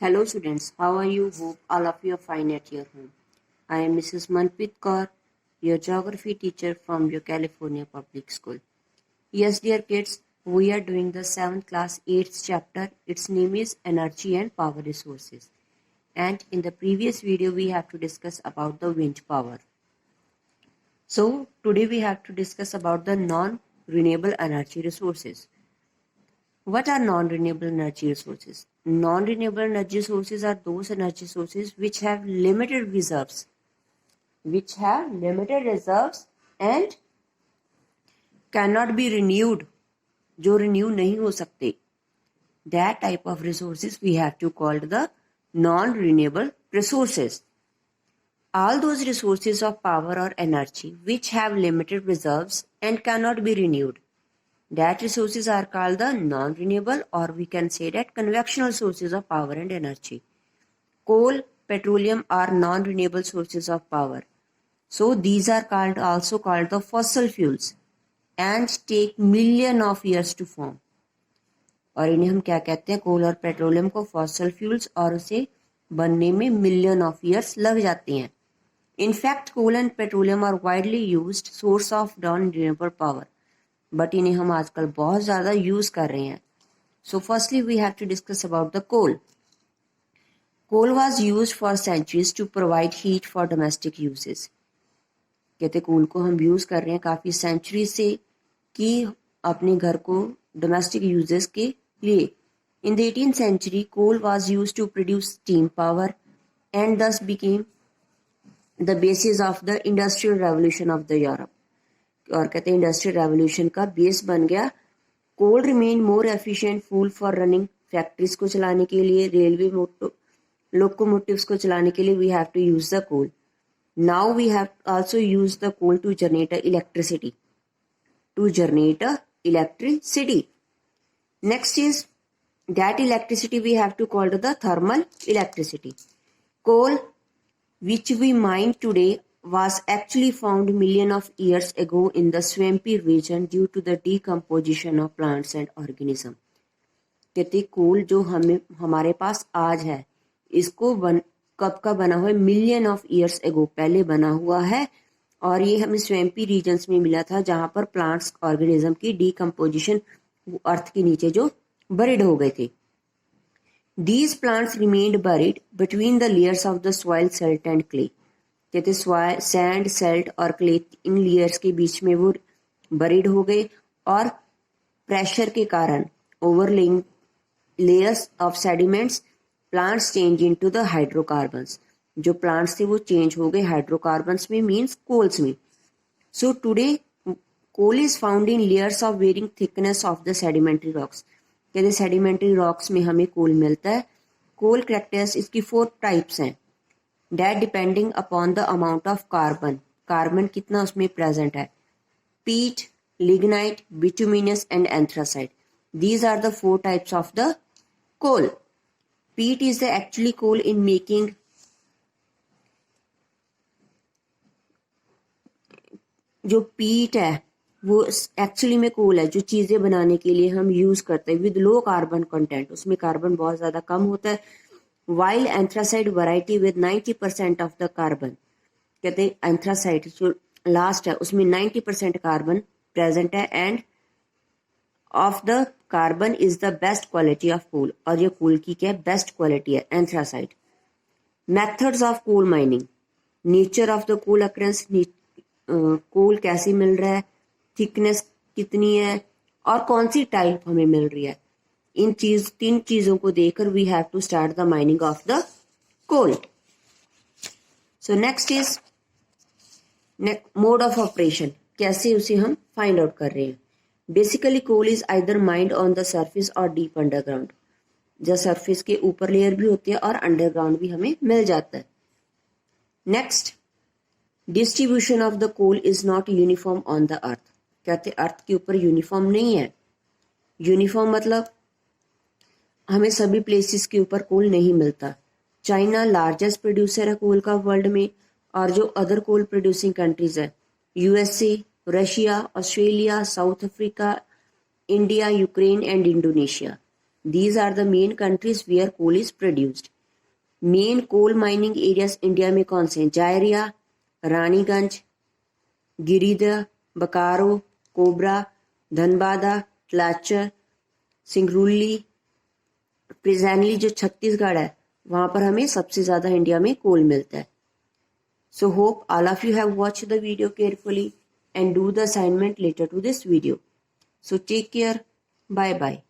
Hello students, how are you? Hope all of you are fine at your home. I am Mrs. Manpreet Kaur, your geography teacher from your California Public School. Yes, dear kids, we are doing the 7th class 8th chapter. Its name is Energy and Power Resources. And in the previous video, we have to discuss about the wind power. So today we have to discuss about the non-renewable energy resources. What are non-renewable energy resources? Non-renewable energy sources are those energy sources which have limited reserves, and cannot be renewed, जो renew नहीं हो सकते. That type of resources we have to call the non-renewable resources. All those resources of power or energy which have limited reserves and cannot be renewed, that resources are called the non-renewable, or we can say that conventional sources of power and energy. Coal, petroleum are non-renewable sources of power. So these are also called the fossil fuels and take million of years to form. और इन्हें हम क्या कहते हैं? कोल और petroleum को fossil fuels, और उसे बनने में मिलियन ऑफ ईयर्स लग जाते हैं. In fact, coal and petroleum are widely used source of non-renewable power. But इन्हें हम आजकल बहुत ज़्यादा यूज़ कर रहे हैं. So firstly we have to discuss about the coal. Coal was used for centuries to provide heat for domestic uses. कहते coal को हम यूज़ कर रहे हैं काफ़ी सेंचुरी से कि अपने घर को डोमेस्टिक यूजेस के लिए. In the 18th century, coal was used to produce steam power and thus became the basis of the industrial revolution of the Europe. और कहते हैं इंडस्ट्रियल रेवोल्यूशन का बेस बन गया. Coal remain more efficient fuel for running. Factories को चलाने के लिए, रेलवे लोकोमोटिव्स को चलाने के लिए we have to use the coal. Now we have also use the coal to generate electricity. Next is that electricity we have to call the thermal electricity. Coal which we mine today was actually found million of years ago in the swampy region due to the decomposition of plants and organism. कहते कोल जो हमारे पास आज है, इसको कब का बना हुआ है? मिलियन ऑफ ईयर्स एगो पहले बना हुआ है, और ये हमें स्वैम्पी रीजन्स में मिला था जहां पर प्लांट्स ऑर्गेनिज्म की डीकम्पोजिशन अर्थ के नीचे जो बरिड हो गए थे. These plants remained buried between the layers of the soil, silt and clay. कहते सैंड, सेल्ट और क्ले इन लेयर्स के बीच में वो बरीड हो गए, और प्रेशर के कारण overlaying layers of sediments plants change into the hydrocarbons. जो प्लांट्स थे वो चेंज हो गए हाइड्रोकार्बन्स में, मींस कोल्स में. So today coal is found in layers of varying thickness of the sedimentary rocks. कहते सेडिमेंट्री रॉक्स में हमें कोल मिलता है. कोल कैरेक्टर्स इसकी 4 टाइप्स हैं. That depending upon the amount of carbon कितना उसमें प्रेजेंट है. Peat, lignite, bituminous and anthracite. These are the 4 types of the coal. Peat is the actually coal in making. जो पीट है वो एक्चुअली में कोल है जो चीजें बनाने के लिए हम यूज करते हैं विद लो कार्बन कंटेंट. उसमें कार्बन बहुत ज्यादा कम होता है. While anthracite variety with 90% of the carbon. कहते हैं एंथ्रासाइड जो लास्ट है उसमें 90% कार्बन प्रेजेंट है, and of the carbon is the best quality of coal. और ये कोल की क्या बेस्ट क्वालिटी है? Anthracite. Methods of coal mining. Nature of the coal occurrence. Coal कैसे मिल रहा है, थिकनेस कितनी है, और कौन सी टाइप हमें मिल रही है. इन 3 चीजों को देखकर we have to start the mining of the coal. So next is mode of operation. कैसे उसे हम फाइंड आउट कर रहे हैं. Basically coal is either mined on the surface और डीप अंडरग्राउंड. जो सरफेस के ऊपर लेयर भी होती है और अंडरग्राउंड भी हमें मिल जाता है. Next, distribution of the coal is not uniform on the earth. कहते अर्थ के ऊपर यूनिफॉर्म नहीं है. यूनिफॉर्म मतलब हमें सभी प्लेसेस के ऊपर कोल नहीं मिलता. चाइना लार्जेस्ट प्रोड्यूसर है कोल का वर्ल्ड में, और जो अदर कोल प्रोड्यूसिंग कंट्रीज है USA, Russia, Australia, South Africa, India, Ukraine and Indonesia. These are the main countries where coal is produced. Main coal mining areas India में कौन से हैं? जायरिया, रानीगंज, गिरिधर, बकारो, कोबरा, धनबादा, तलाचर, सिंगरौली, प्रेजेंटली जो छत्तीसगढ़ है वहां पर हमें सबसे ज्यादा इंडिया में कोल मिलता है. So hope all of you have watched the video carefully and do the assignment later to this video. So take care. Bye bye.